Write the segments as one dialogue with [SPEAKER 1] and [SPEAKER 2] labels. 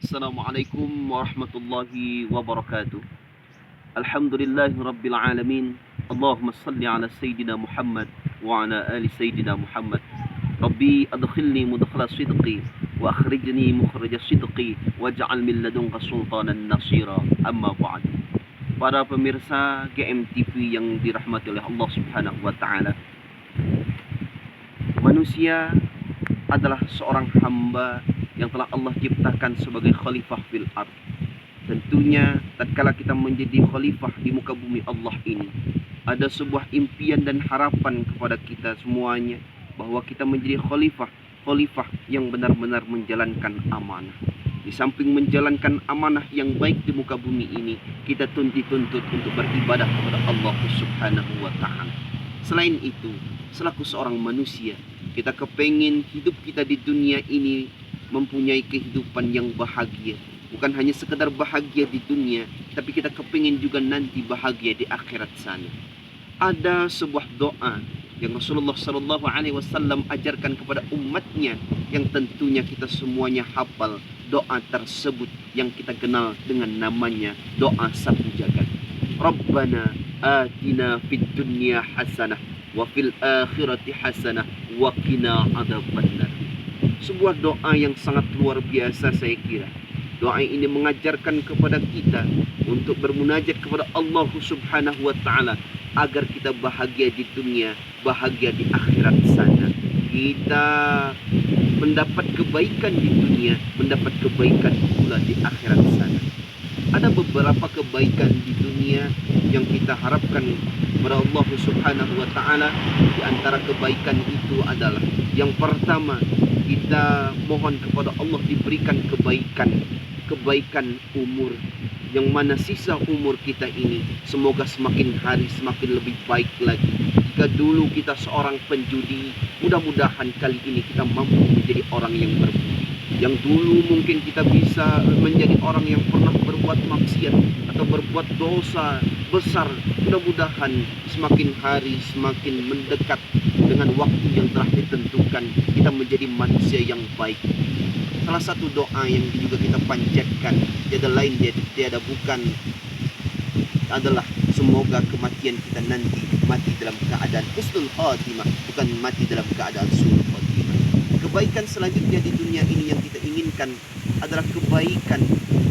[SPEAKER 1] Assalamualaikum warahmatullahi wabarakatuh. Alhamdulillahi rabbil alamin. Allahumma salli ala Sayyidina Muhammad wa ala ali Sayyidina Muhammad. Rabbi adkhilni mudkhala sidqi wa akhrijni mukhrija sidqi waj'al min ladunka sultanan nasira. Amma ba'd. Para pemirsa GMTV yang dirahmati oleh Allah Subhanahu wa taala. Manusia adalah seorang hamba yang telah Allah ciptakan sebagai khalifah fil ard. Tentunya tatkala kita menjadi khalifah di muka bumi Allah ini, ada sebuah impian dan harapan kepada kita semuanya bahwa kita menjadi khalifah yang benar-benar menjalankan amanah. Di samping menjalankan amanah yang baik di muka bumi ini, kita dituntut untuk beribadah kepada Allah Subhanahu wa taala. Selain itu, selaku seorang manusia, kita kepengin hidup kita di dunia ini mempunyai kehidupan yang bahagia. Bukan hanya sekedar bahagia di dunia, tapi kita kepingin juga nanti bahagia di akhirat sana. Ada sebuah doa yang Rasulullah SAW ajarkan kepada umatnya, yang tentunya kita semuanya hafal doa tersebut yang kita kenal dengan namanya doa sapu jagat. Rabbana atina fid dunya hasanah wa fil akhirati hasanah wa qina adzabannar. Sebuah doa yang sangat luar biasa saya kira. Doa ini mengajarkan kepada kita untuk bermunajat kepada Allah Subhanahu wa taala agar kita bahagia di dunia, bahagia di akhirat sana. Kita mendapat kebaikan di dunia, mendapat kebaikan pula di akhirat sana. Ada beberapa kebaikan di dunia yang kita harapkan kepada Allah Subhanahu wa taala. Di antara kebaikan itu adalah yang pertama, kita mohon kepada Allah diberikan kebaikan umur, yang mana sisa umur kita ini semoga semakin hari semakin lebih baik lagi. Jika dulu kita seorang penjudi, mudah-mudahan kali ini kita mampu menjadi orang yang berbudi. Yang dulu mungkin kita bisa menjadi orang yang pernah berbuat maksiat atau berbuat dosa besar, mudah-mudahan semakin hari semakin mendekat dengan waktu yang telah ditentukan, kita menjadi manusia yang baik. Salah satu doa yang juga kita panjatkan tiada lain tiada bukan adalah semoga kematian kita nanti mati dalam keadaan husnul khatimah, bukan mati dalam keadaan su'ul khatimah. Kebaikan selanjutnya di dunia ini yang kita inginkan adalah kebaikan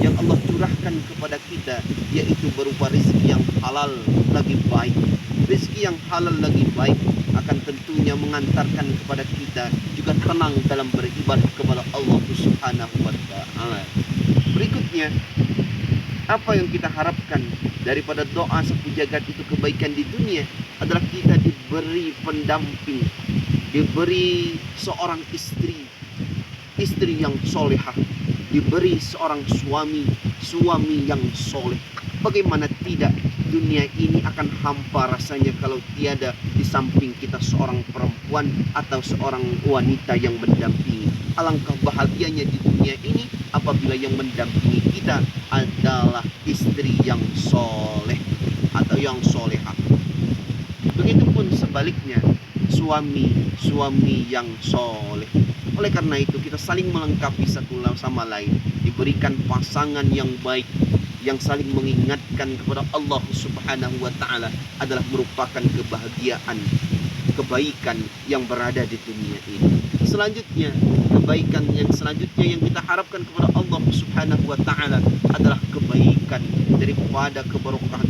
[SPEAKER 1] yang Allah curahkan kepada kita, yaitu berupa rezeki yang halal lagi baik. Rezeki yang halal lagi baik akan tentunya mengantarkan kepada kita juga tenang dalam beribadah kepada Allah Subhanahu wa taala. Berikutnya, apa yang kita harapkan daripada doa sapu jagat itu kebaikan di dunia adalah kita diberi pendamping, diberi seorang istri yang solehah, diberi seorang suami yang soleh. Bagaimana tidak, dunia ini akan hampa rasanya kalau tiada di samping kita seorang perempuan atau seorang wanita yang mendampingi. Alangkah bahagianya di dunia ini apabila yang mendampingi kita adalah istri yang soleh atau yang solehah. Begitupun sebaliknya, suami yang soleh. Oleh karena itu kita saling melengkapi satu sama lain, diberikan pasangan yang baik, yang saling mengingatkan kepada Allah Subhanahu wa taala adalah merupakan kebaikan yang berada di dunia ini. Selanjutnya, kebaikan yang selanjutnya yang kita harapkan kepada Allah Subhanahu wa taala adalah kebaikan daripada keberkahan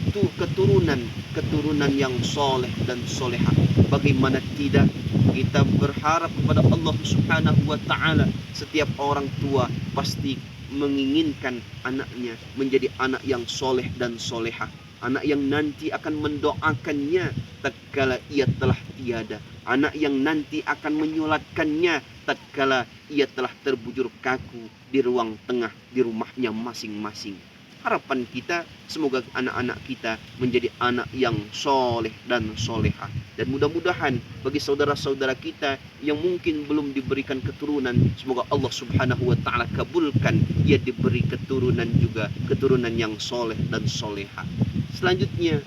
[SPEAKER 1] keturunan yang soleh dan solehah. Bagaimana tidak, kita berharap kepada Allah Subhanahu wa taala, setiap orang tua pasti menginginkan anaknya menjadi anak yang soleh dan solehah, anak yang nanti akan mendoakannya tatkala ia telah tiada, anak yang nanti akan menyolatkannya tatkala ia telah terbujur kaku di ruang tengah di rumahnya masing-masing. Harapan kita semoga anak-anak kita menjadi anak yang soleh dan solehah. Dan mudah-mudahan bagi saudara-saudara kita yang mungkin belum diberikan keturunan, semoga Allah Subhanahu wa taala kabulkan ia diberi keturunan yang soleh dan solehah. Selanjutnya,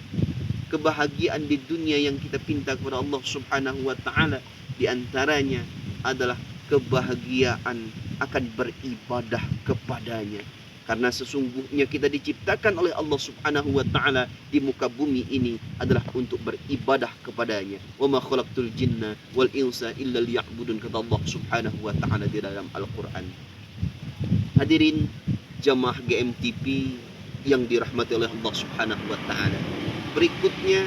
[SPEAKER 1] kebahagiaan di dunia yang kita pinta kepada Allah Subhanahu wa taala di antaranya adalah kebahagiaan akan beribadah kepadanya. Karena sesungguhnya kita diciptakan oleh Allah Subhanahu wa taala di muka bumi ini adalah untuk beribadah kepadanya. Wa ma khalaqtul jinna wal insa illa liya'budun, kata Allah Subhanahu wa taala di dalam Al-Qur'an. Hadirin jamaah GMTP yang dirahmati oleh Allah Subhanahu wa taala. Berikutnya,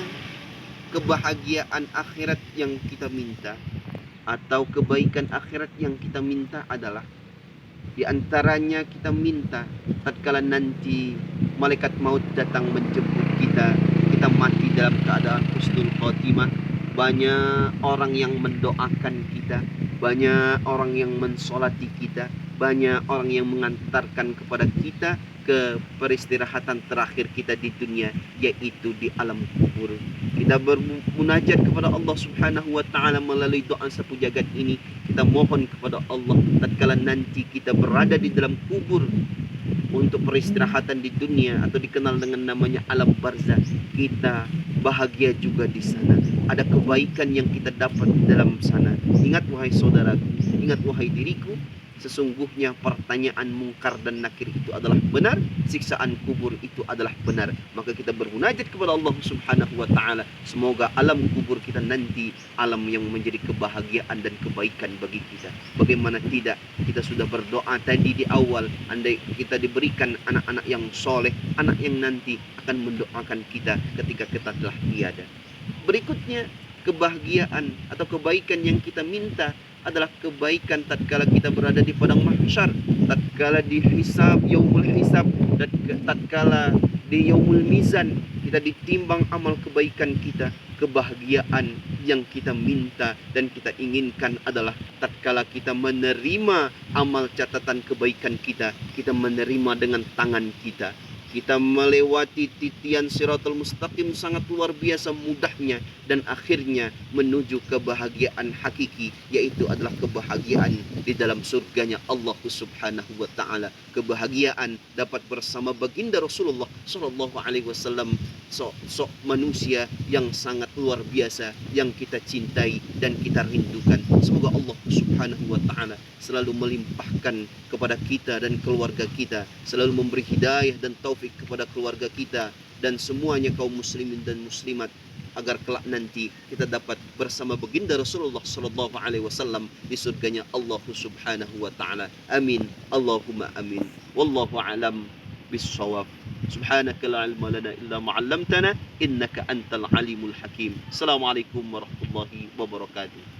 [SPEAKER 1] kebahagiaan akhirat yang kita minta atau kebaikan akhirat yang kita minta adalah di antaranya kita minta tatkala nanti malaikat maut datang menjemput kita, kita mati dalam keadaan husnul khotimah. Banyak orang yang mendoakan kita, banyak orang yang mensolati kita, banyak orang yang mengantarkan kepada kita ke peristirahatan terakhir kita di dunia, yaitu di alam kubur. Kita bermunajat kepada Allah Subhanahu wa taala melalui doa sapu jagat ini. Kita mohon kepada Allah tatkala nanti kita berada di dalam kubur untuk peristirahatan di dunia atau dikenal dengan namanya alam barzah, kita bahagia juga di sana. Ada kebaikan yang kita dapat di dalam sana. Ingat wahai saudaraku, ingat wahai diriku, sesungguhnya pertanyaan mungkar dan nakir itu adalah benar, siksaan kubur itu adalah benar. Maka kita bermunajat kepada Allah Subhanahu wa taala, semoga alam kubur kita nanti alam yang menjadi kebahagiaan dan kebaikan bagi kita. Bagaimana tidak, kita sudah berdoa tadi di awal, andai kita diberikan anak-anak yang soleh, anak yang nanti akan mendoakan kita ketika kita telah tiada. Berikutnya, kebahagiaan atau kebaikan yang kita minta adalah kebaikan tatkala kita berada di padang mahsyar, tatkala dihisab, yaumul hisab, dan tatkala di yaumul mizan kita ditimbang amal kebaikan kita. Kebahagiaan yang kita minta dan kita inginkan adalah tatkala kita menerima amal catatan kebaikan kita, kita menerima dengan tangan kita. Kita melewati titian Siratul Mustaqim sangat luar biasa mudahnya, dan akhirnya menuju kebahagiaan hakiki, yaitu adalah kebahagiaan di dalam surganya Allah Subhanahu wa taala. Kebahagiaan dapat bersama baginda Rasulullah sallallahu alaihi wasallam, sosok manusia yang sangat luar biasa yang kita cintai dan kita rindukan. Semoga Allah Subhanahu wa taala selalu melimpahkan kepada kita dan keluarga kita, selalu memberi hidayah dan taufik kepada keluarga kita dan semuanya kaum muslimin dan muslimat, agar kelak nanti kita dapat bersama baginda Rasulullah sallallahu alaihi wasallam di surganya Allah Subhanahu wa taala. Amin. Allahumma amin. Wallahu alam bis-shawab. Subhanaka la ilma lana illa ma 'allamtana innaka antal alimul hakim. Assalamualaikum warahmatullahi wabarakatuh.